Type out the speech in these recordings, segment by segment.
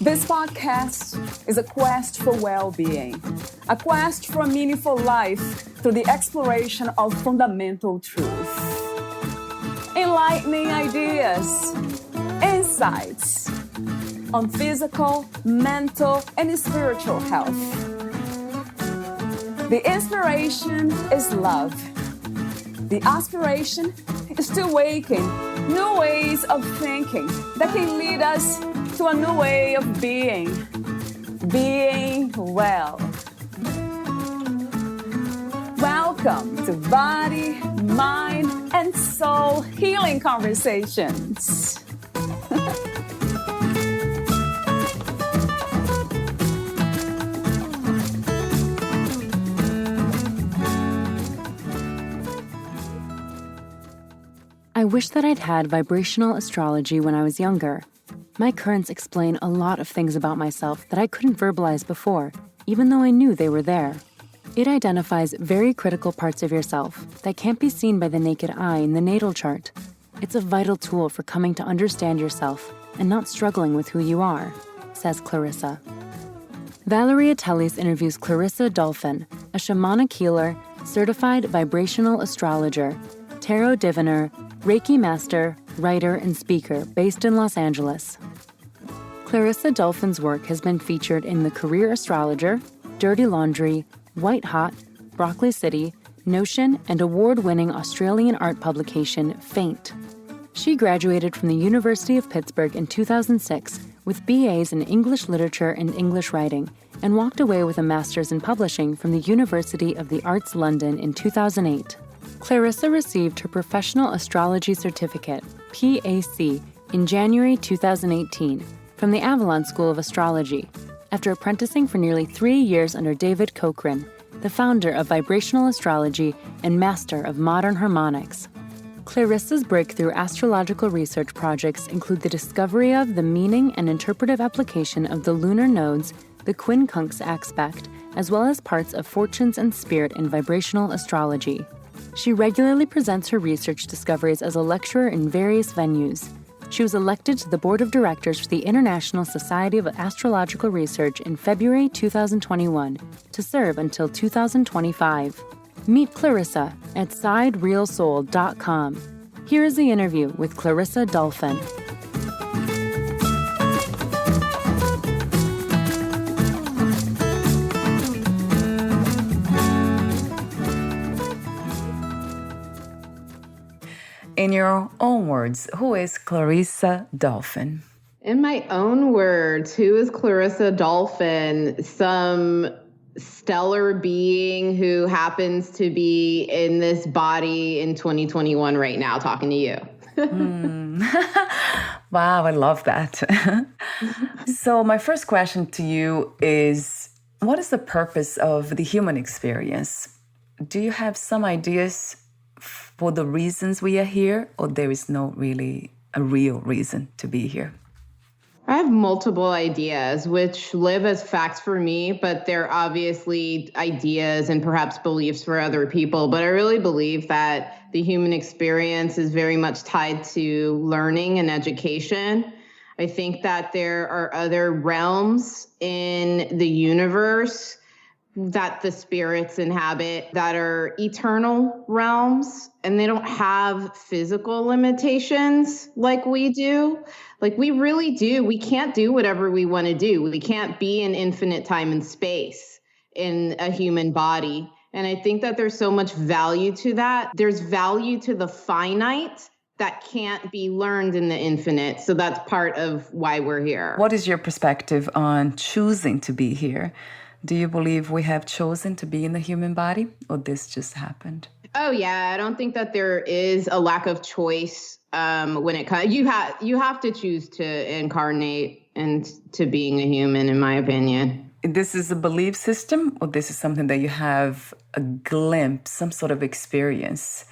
This podcast is a quest for well-being, a quest for a meaningful life through the exploration of fundamental truth. Enlightening ideas, insights on physical, mental, and spiritual health. The inspiration is love. The aspiration is to awaken new ways of thinking that can lead us to a new way of being well. Welcome to Body, Mind, and Soul Healing Conversations. I wish that I'd had vibrational astrology when I was younger. My currents explain a lot of things about myself that I couldn't verbalize before, even though I knew they were there. It identifies very critical parts of yourself that can't be seen by the naked eye in the natal chart. It's a vital tool for coming to understand yourself and not struggling with who you are, says Clarissa. Valeria Teles interviews Clarissa Dolphin, a shamanic healer, certified vibrational astrologer, tarot diviner, Reiki master, writer, and speaker based in Los Angeles. Clarissa Dolphin's work has been featured in the Career Astrologer, Dirty Laundry, White Hot, Broccoli City, Notion, and award-winning Australian art publication Faint. She graduated from the University of Pittsburgh in 2006 with B.A.s in English Literature and English Writing, and walked away with a master's in publishing from the University of the Arts London in 2008. Clarissa received her Professional Astrology Certificate, B.A.s, in January 2018 from the Avalon School of Astrology, after apprenticing for nearly 3 years under David Cochran, the founder of Vibrational Astrology and master of modern harmonics. Clarissa's breakthrough astrological research projects include the discovery of the meaning and interpretive application of the lunar nodes, the quincunx aspect, as well as parts of fortunes and spirit in vibrational astrology. She regularly presents her research discoveries as a lecturer in various venues. She was elected to the board of directors for the International Society of Astrological Research in February 2021 to serve until 2025. Meet Clarissa at siderealsoul.com. Here is the interview with Clarissa Dolphin. In your own words, who is Clarissa Dolphin? In my own words, who is Clarissa Dolphin? Some stellar being who happens to be in this body in 2021 right now talking to you. Wow, I love that. So my first question to you is, what is the purpose of the human experience? Do you have some ideas for the reasons we are here, or there is no really a real reason to be here? I have multiple ideas which live as facts for me, but they're obviously ideas and perhaps beliefs for other people. But I really believe that the human experience is very much tied to learning and education. I think that there are other realms in the universe that the spirits inhabit that are eternal realms, and they don't have physical limitations like we do. Like we really do. We can't do whatever we want to do. We can't be in infinite time and space in a human body. And I think that there's so much value to that. There's value to the finite that can't be learned in the infinite. So that's part of why we're here. What is your perspective on choosing to be here? Do you believe we have chosen to be in the human body, or this just happened? Oh, yeah. I don't think that there is a lack of choice when it comes. You have to choose to incarnate and to being a human, in my opinion. This is a belief system, or this is something that you have a glimpse, some sort of experience?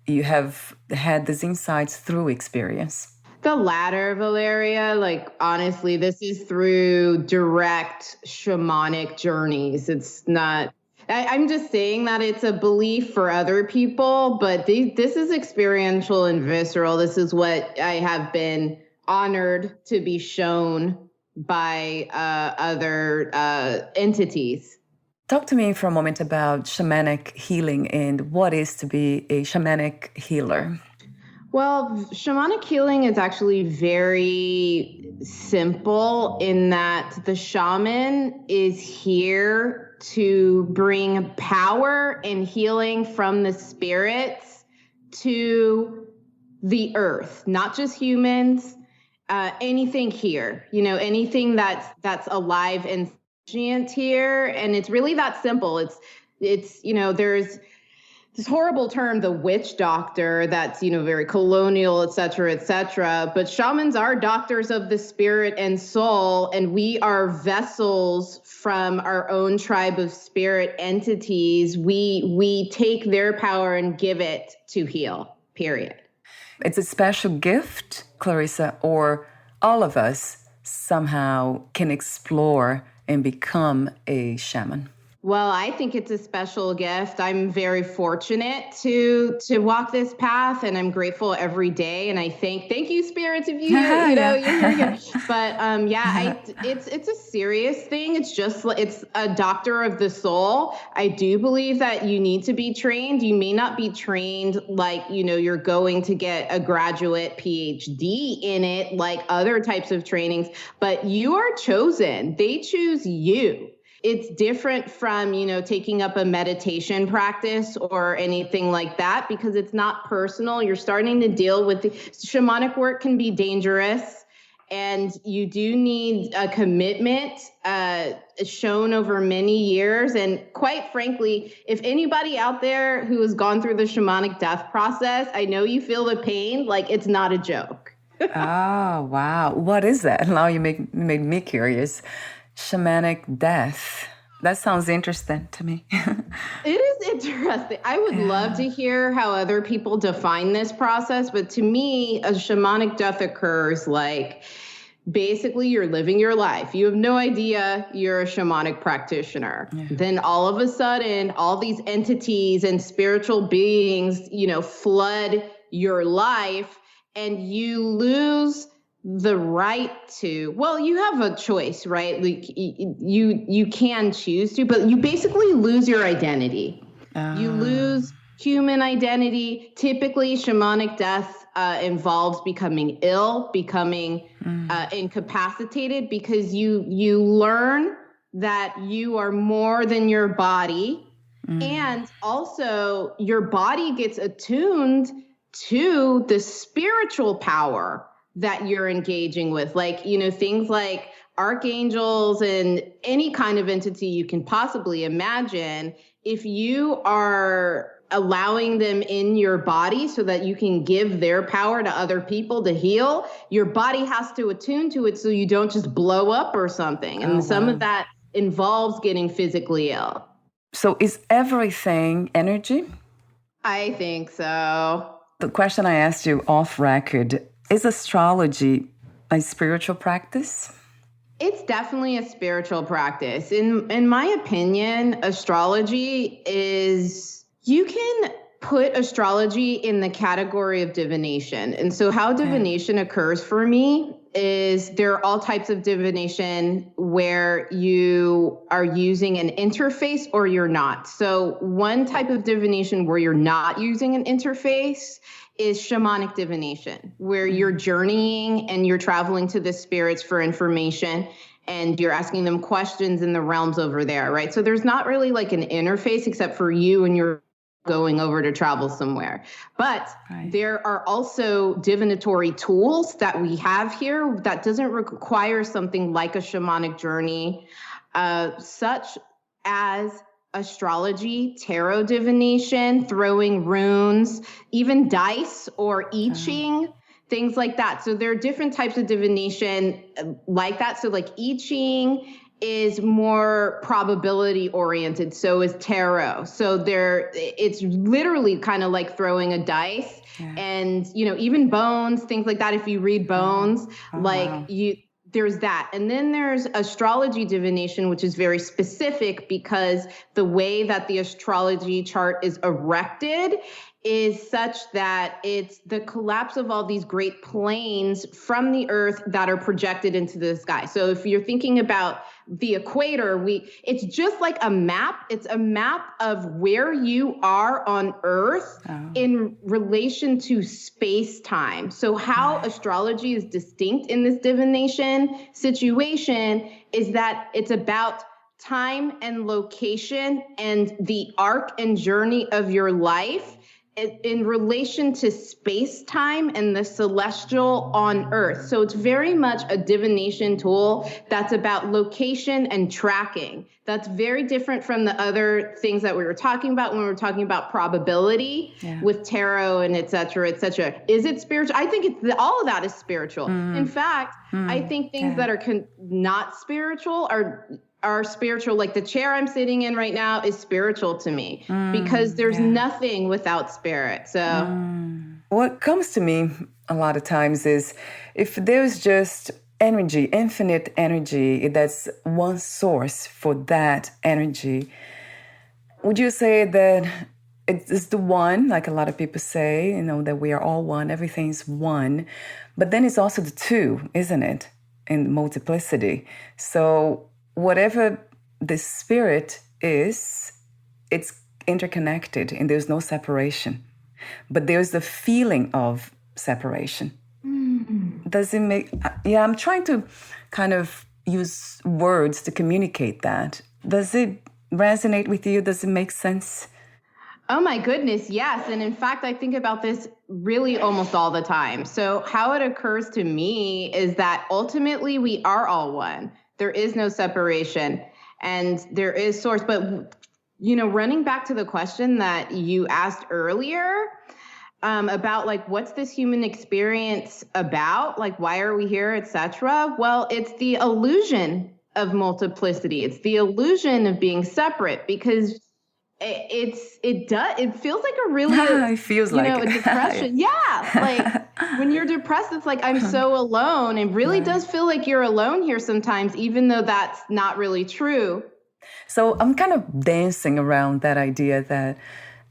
You have had these insights through experience? The latter, Valeria. Like, honestly, this is through direct shamanic journeys. It's not I'm just saying that it's a belief for other people, but this is experiential and visceral. This is what I have been honored to be shown by other entities. Talk to me for a moment about shamanic healing and what is to be a shamanic healer. Well, shamanic healing is actually very simple in that the shaman is here to bring power and healing from the spirits to the earth, not just humans, anything here, anything that's alive and sentient here. And it's really that simple. It's there's this horrible term, the witch doctor, that's, very colonial, et cetera, but shamans are doctors of the spirit and soul, and we are vessels from our own tribe of spirit entities. We take their power and give it to heal, period. It's a special gift, Clarissa, or all of us somehow can explore and become a shaman? Well, I think it's a special gift. I'm very fortunate to walk this path, and I'm grateful every day. And I thank you, spirits, if you're here. But it's a serious thing. It's a doctor of the soul. I do believe that you need to be trained. You may not be trained like, you're going to get a graduate PhD in it, like other types of trainings, but you are chosen. They choose you. It's different from, taking up a meditation practice or anything like that, because it's not personal. You're starting to deal with shamanic work can be dangerous, and you do need a commitment shown over many years. And quite frankly, if anybody out there who has gone through the shamanic death process, I know you feel the pain, like it's not a joke. Oh, wow. What is that? Now you made me curious. Shamanic death. That sounds interesting to me. It is interesting. I would love to hear how other people define this process, but to me, a shamanic death occurs like basically you're living your life. You have no idea you're a shamanic practitioner. Yeah. Then all of a sudden, all these entities and spiritual beings, flood your life, and you lose the right to, well, you have a choice, right? Like you can choose to, but you basically lose your identity. You lose human identity. Typically, shamanic death involves becoming ill, becoming incapacitated, because you learn that you are more than your body. And also your body gets attuned to the spiritual power that you're engaging with, like, things like archangels and any kind of entity you can possibly imagine. If you are allowing them in your body so that you can give their power to other people to heal, your body has to attune to it so you don't just blow up or something. And some of that involves getting physically ill. So is everything energy? I think so. The question I asked you off record, is astrology a spiritual practice? It's definitely a spiritual practice. In my opinion, astrology is, you can put astrology in the category of divination. And so how divination occurs for me is there are all types of divination where you are using an interface or you're not. So one type of divination where you're not using an interface is shamanic divination, where you're journeying and you're traveling to the spirits for information and you're asking them questions in the realms over there, right? So there's not really like an interface except for you and you're going over to travel somewhere. But there are also divinatory tools that we have here that doesn't require something like a shamanic journey, such as astrology, tarot divination, throwing runes, even dice or I Ching, things like that. So there are different types of divination like that. So like I Ching is more probability oriented. So is tarot. So it's literally kind of like throwing a dice and, even bones, things like that. If you read bones, there's that. And then there's astrology divination, which is very specific because the way that the astrology chart is erected is such that it's the collapse of all these great planes from the earth that are projected into the sky. So if you're thinking about the equator, it's just like a map. It's a map of where you are on earth in relation to space-time. So how astrology is distinct in this divination situation is that it's about time and location and the arc and journey of your life in relation to space-time and the celestial on earth. So it's very much a divination tool that's about location and tracking. That's very different from the other things that we were talking about when we were talking about probability with tarot and et cetera, et cetera. Is it spiritual? I think all of that is spiritual. In fact, I think things that are not spiritual are spiritual. Like the chair I'm sitting in right now is spiritual to me because there's nothing without spirit. So what comes to me a lot of times is if there's just energy, infinite energy, that's one source for that energy, would you say that it's the one, like a lot of people say, that we are all one, everything's one, but then it's also the two, isn't it? In multiplicity. So whatever the spirit is, it's interconnected and there's no separation. But there's the feeling of separation. Does it make... I'm trying to kind of use words to communicate that. Does it resonate with you? Does it make sense? Oh my goodness, yes. And in fact, I think about this really almost all the time. So how it occurs to me is that ultimately we are all one. There is no separation and there is source. But, running back to the question that you asked earlier about like, what's this human experience about? Like, why are we here, etc.? Well, it's the illusion of multiplicity. It's the illusion of being separate because it feels like a really, it feels like a depression. Like when you're depressed, it's like, I'm so alone. It really does feel like you're alone here sometimes, even though that's not really true. So I'm kind of dancing around that idea that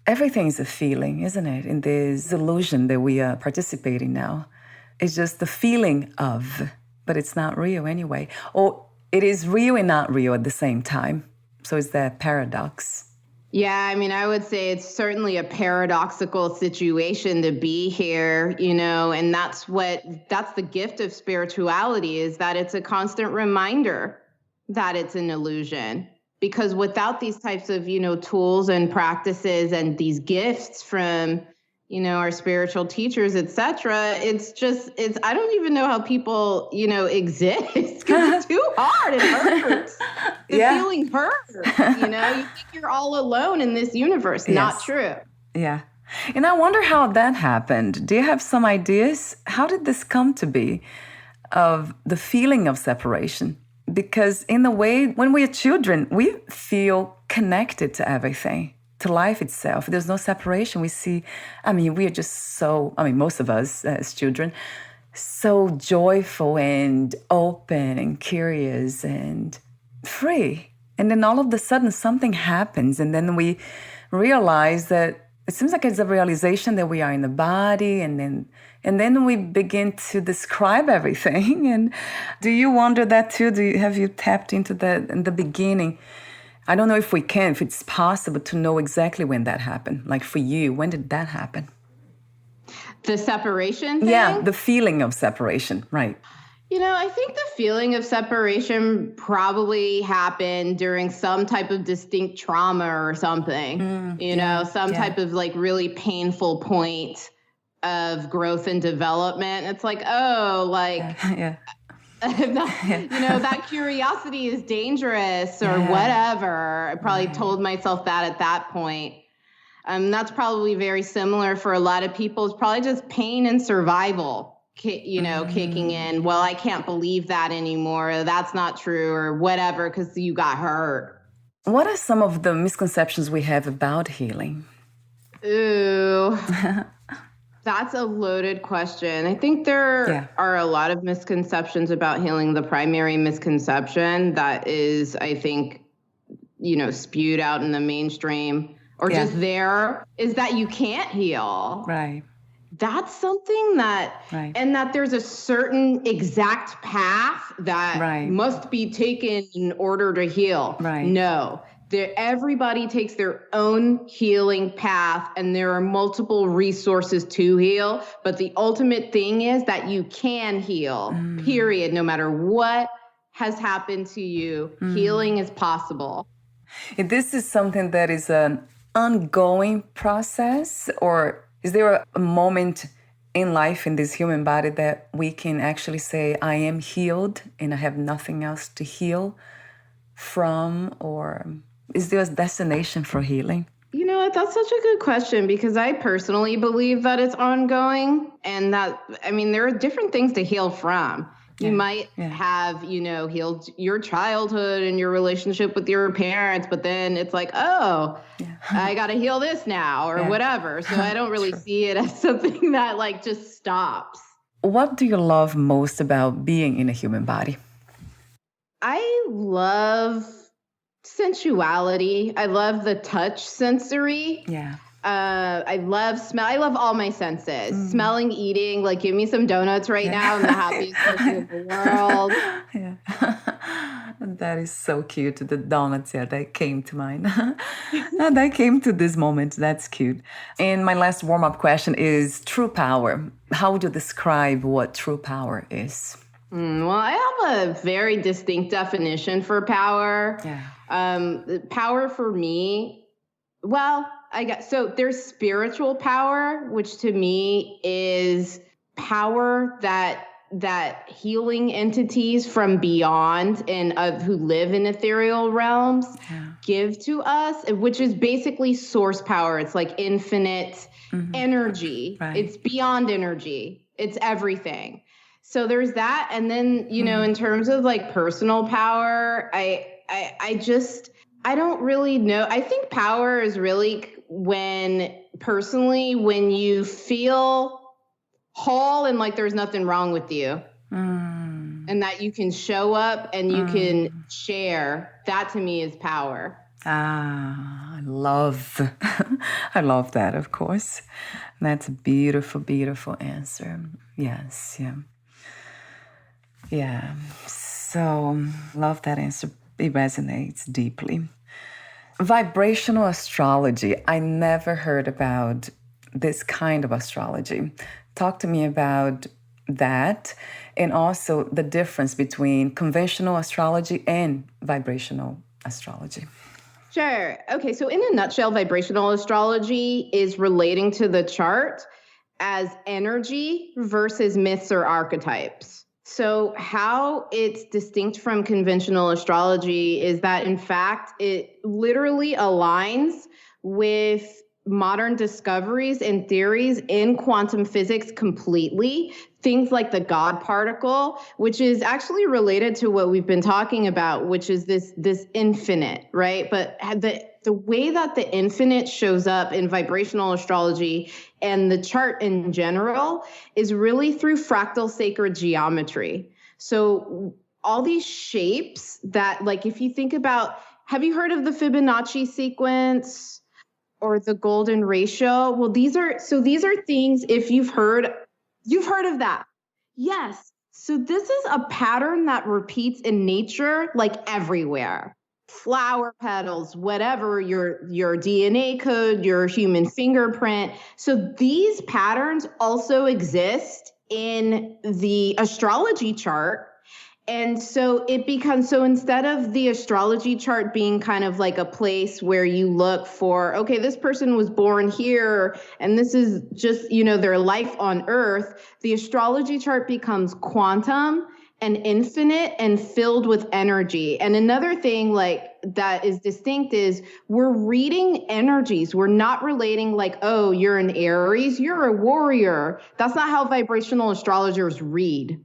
everything is a feeling, isn't it? In this illusion that we are participating now. It's just the feeling of, but it's not real anyway. Or it is real and not real at the same time. So it's that paradox. Yeah, I mean, I would say it's certainly a paradoxical situation to be here, and that's the gift of spirituality is that it's a constant reminder that it's an illusion. Because without these types of, tools and practices and these gifts from, our spiritual teachers, et cetera, I don't even know how people, exist because it's too hard. It hurts. The feeling hurts. You think you're all alone in this universe. Yes. Not true. Yeah. And I wonder how that happened. Do you have some ideas? How did this come to be of the feeling of separation? Because in a way, when we're children, we feel connected to everything, to life itself. There's no separation. We are just most of us as children, so joyful and open and curious and free. And then all of a sudden something happens and then we realize that it seems like it's a realization that we are in the body and then we begin to describe everything. And do you wonder that too? Have you tapped into that in the beginning? I don't know if it's possible to know exactly when that happened. Like for you, when did that happen? The separation thing? Yeah, the feeling of separation, right. I think the feeling of separation probably happened during some type of distinct trauma or something, some type of like really painful point of growth and development. It's like, that curiosity is dangerous or whatever. I probably told myself that at that point. That's probably very similar for a lot of people. It's probably just pain and survival. Kicking in, well, I can't believe that anymore. That's not true or whatever because you got hurt. What are some of the misconceptions we have about healing? Ooh, That's a loaded question. I think there are a lot of misconceptions about healing. The primary misconception that is, I think, spewed out in the mainstream or just there is that you can't heal. Right. That's something that, and that there's a certain exact path that must be taken in order to heal. Right. No. Everybody takes their own healing path, and there are multiple resources to heal. But the ultimate thing is that you can heal, period. No matter what has happened to you, healing is possible. If this is something that is an ongoing process, or is there a moment in life in this human body that we can actually say, I am healed and I have nothing else to heal from, or is there a destination for healing? You know what? That's such a good question, because I personally believe that it's ongoing, and that, there are different things to heal from. You might have, healed your childhood and your relationship with your parents, but then it's like, I got to heal this now or whatever. So I don't really see it as something that just stops. What do you love most about being in a human body? I love sensuality. I love the touch sensory. Yeah. I love smell. I love all my senses. Smelling, eating. Give me some donuts right now. I'm the happiest person in the world. Yeah. That is so cute. The donuts, that came to mind. That came to this moment. That's cute. And my last warm-up question is true power. How would you describe what true power is? Well, I have a very distinct definition for power. Yeah. Power for me, so there's spiritual power, which to me is power that healing entities from beyond and who live in ethereal realms give to us, which is basically source power. It's like infinite energy. Right. It's beyond energy. It's everything. So there's that. And then, in terms of personal power, I don't really know. I think power is really when you feel whole and there's nothing wrong with you. And that you can show up and you can share. That to me is power. I love that, of course. That's a beautiful, beautiful answer. Yes, yeah. Yeah, so love that answer. It resonates deeply. Vibrational astrology. I never heard about this kind of astrology. Talk to me about that, and also the difference between conventional astrology and vibrational astrology. Sure. Okay, so in a nutshell, vibrational astrology is relating to the chart as energy versus myths or archetypes. So how it's distinct from conventional astrology is that, in fact, it literally aligns with modern discoveries and theories in quantum physics completely. Things like the God particle, which is actually related to what we've been talking about, which is this infinite, right? But the way that the infinite shows up in vibrational astrology and the chart in general is really through fractal sacred geometry. So all these shapes that, if you think about, have you heard of the Fibonacci sequence or the golden ratio? Well, these are things, if you've heard of that. Yes. So this is a pattern that repeats in nature, everywhere. Flower petals, whatever, your DNA code, your human fingerprint. So these patterns also exist in the astrology chart. And so it becomes, so instead of the astrology chart being kind of like a place where you look for, okay, this person was born here and this is just, their life on Earth, the astrology chart becomes quantum and infinite and filled with energy. And another thing that is distinct is we're reading energies. We're not relating oh, you're an Aries, you're a warrior. That's not how vibrational astrologers read.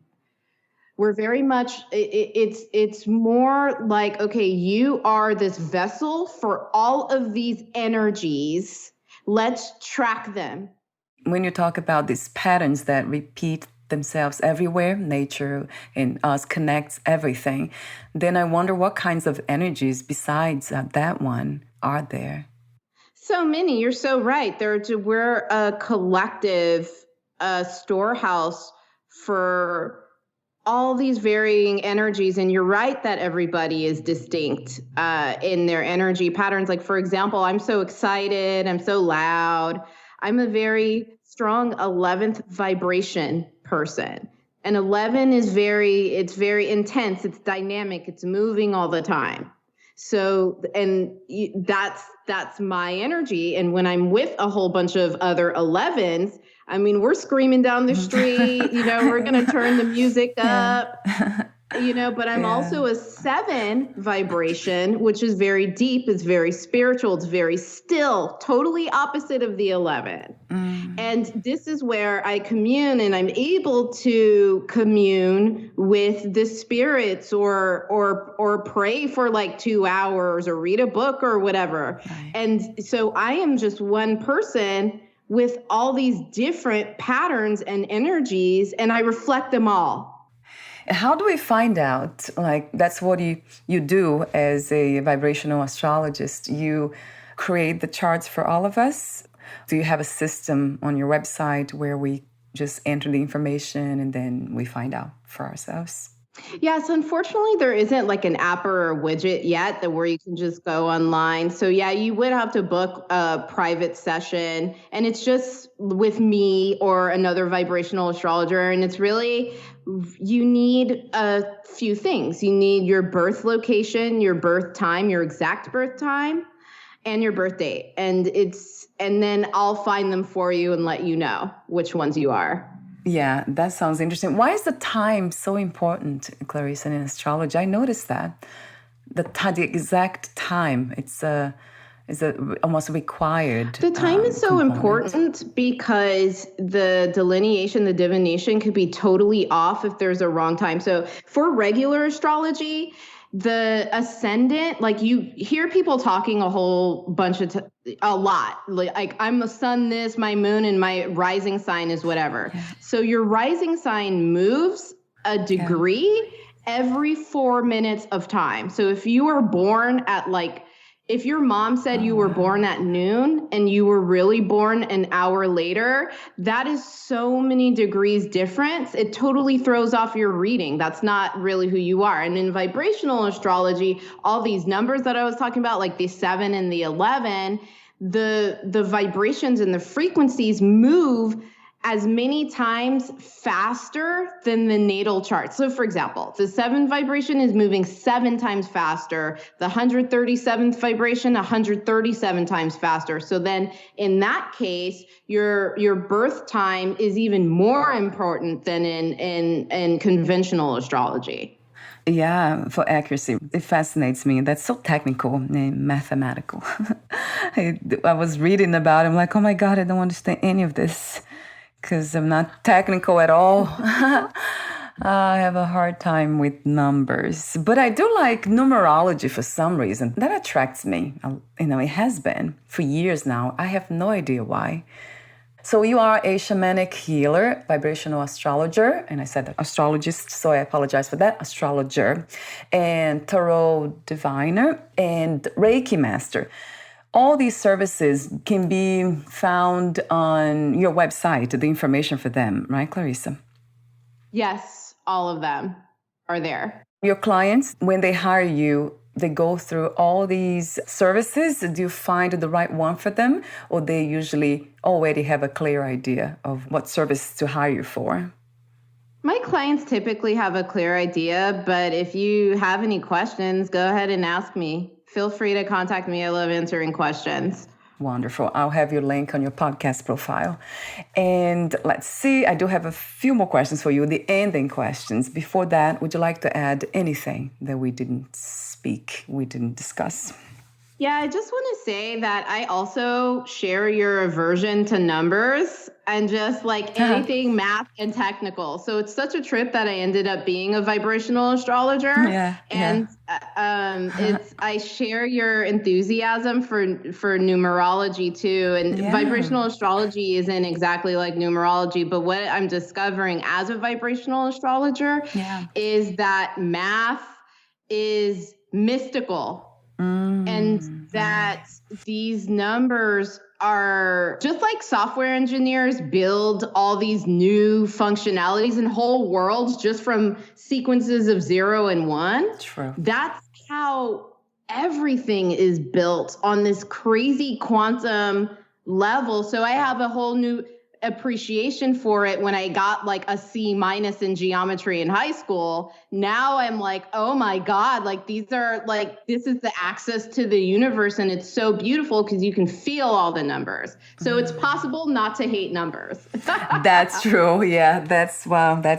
We're very much, it's more okay, you are this vessel for all of these energies. Let's track them. When you talk about these patterns that repeat themselves everywhere, nature and us connects everything, then I wonder what kinds of energies besides that one are there? So many. You're so right. We're a collective storehouse for all these varying energies. And you're right that everybody is distinct in their energy patterns. Like, for example, I'm so excited. I'm so loud. I'm a very strong 11th vibration person. And 11 is very intense. It's dynamic. It's moving all the time. So, and that's my energy. And when I'm with a whole bunch of other 11s, I mean, we're screaming down the street, we're going to turn the music up, but I'm also a 7 vibration, which is very deep. It's very spiritual. It's very still, totally opposite of the 11. And this is where I commune, and I'm able to commune with the spirits or pray for like 2 hours or read a book or whatever. Right. And so I am just one person with all these different patterns and energies, and I reflect them all. How do we find out? Like, that's what you do as a vibrational astrologist. You create the charts for all of us. Do you have a system on your website where we just enter the information and then we find out for ourselves? Yeah, so unfortunately, there isn't like an app or a widget yet where you can just go online. So yeah, you would have to book a private session, and it's just with me or another vibrational astrologer. And it's really, you need a few things. You need your birth location, your birth time, your exact birth time, and your birth date. And then I'll find them for you and let you know which ones you are. Yeah, that sounds interesting. Why is the time so important, Clarissa, in astrology? I noticed that. The exact time, it's almost required. The time is so important because the delineation, the divination could be totally off if there's a wrong time. So for regular astrology, the ascendant, like you hear people talking a whole bunch of a lot. Like I'm the sun this, my moon, and my rising sign is whatever. Yeah. So your rising sign moves a degree every 4 minutes of time. So if you are born at if your mom said you were born at noon and you were really born an hour later, that is so many degrees difference. It totally throws off your reading. That's not really who you are. And in vibrational astrology, all these numbers that I was talking about, like the 7 and the 11, the vibrations and the frequencies move as many times faster than the natal chart. So for example, the 7 vibration is moving 7 times faster, the 137th vibration 137 times faster. So then in that case, your birth time is even more important than in conventional astrology. Yeah, for accuracy. It fascinates me. That's so technical and mathematical. I was reading about it. I'm like, oh my God, I don't understand any of this, because I'm not technical at all. I have a hard time with numbers. But I do like numerology for some reason. That attracts me. It has been for years now. I have no idea why. So you are a shamanic healer, vibrational astrologer, and I said astrologist, so I apologize for that, astrologer, and tarot diviner, and Reiki master. All these services can be found on your website, the information for them, right, Clarissa? Yes, all of them are there. Your clients, when they hire you, they go through all these services. Do you find the right one for them, or they usually already have a clear idea of what service to hire you for? My clients typically have a clear idea, but if you have any questions, go ahead and ask me. Feel free to contact me. I love answering questions. Wonderful. I'll have your link on your podcast profile. And let's see, I do have a few more questions for you, the ending questions. Before that, would you like to add anything that we didn't discuss? Yeah, I just want to say that I also share your aversion to numbers. and just like anything math and technical. So it's such a trip that I ended up being a vibrational astrologer. I share your enthusiasm for numerology too. And vibrational astrology isn't exactly like numerology, but what I'm discovering as a vibrational astrologer is that math is mystical. And that these numbers are just like software engineers build all these new functionalities and whole worlds just from sequences of 0 and 1. True. That's how everything is built on this crazy quantum level. So I have a whole new appreciation for it when I got like a C- in geometry in high school. Now I'm like, oh my God, like these are like, this is the access to the universe. And it's so beautiful because you can feel all the numbers. So it's possible not to hate numbers. That's true. Yeah, that's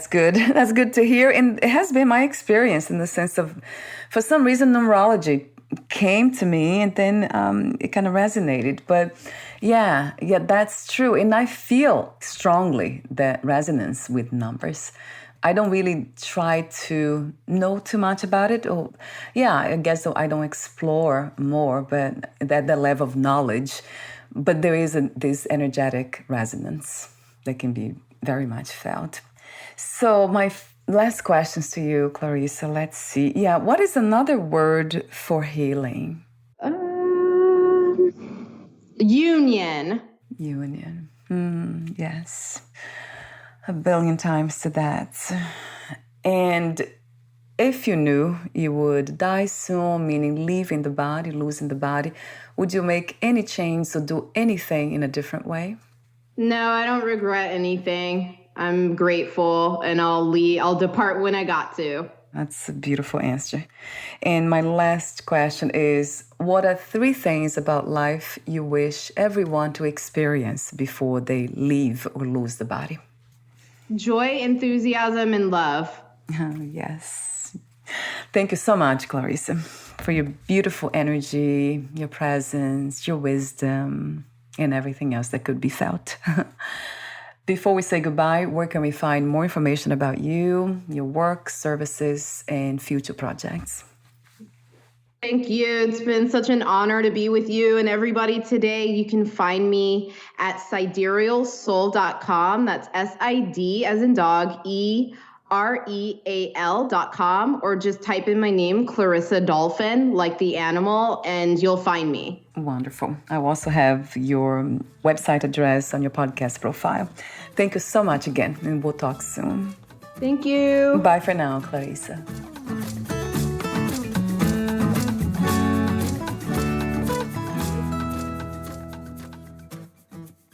good. That's good to hear. And it has been my experience in the sense of, for some reason, numerology came to me and then it kind of resonated. But yeah, that's true. And I feel strongly that resonance with numbers. I don't really try to know too much about it. I guess I don't explore more, but at the level of knowledge. But there is this energetic resonance that can be very much felt. So my last questions to you, Clarissa. Let's see. Yeah, what is another word for healing? Union. Union. Yes. A billion times to that. And if you knew you would die soon, meaning leaving the body, losing the body, would you make any change or do anything in a different way? No, I don't regret anything. I'm grateful, and I'll depart when I got to. That's a beautiful answer. And my last question is, what are 3 things about life you wish everyone to experience before they leave or lose the body? Joy, enthusiasm, and love. Yes. Thank you so much, Clarissa, for your beautiful energy, your presence, your wisdom, and everything else that could be felt. Before we say goodbye, where can we find more information about you, your work, services, and future projects? Thank you. It's been such an honor to be with you and everybody today. You can find me at siderealsoul.com. That's SID as in dog, EREAL.com, or just type in my name, Clarissa Dolphin, like the animal, and you'll find me. Wonderful. I will also have your website address on your podcast profile. Thank you so much again, and we'll talk soon. Thank you. Bye for now, Clarissa.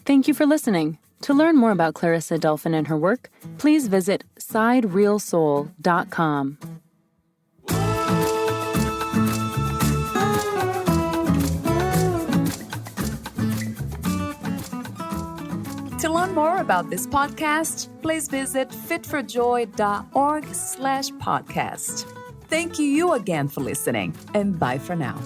Thank you for listening. To learn more about Clarissa Dolphin and her work, please visit siderealsoul.com. To learn more about this podcast, please visit fitforjoy.org/podcast. Thank you again for listening, and bye for now.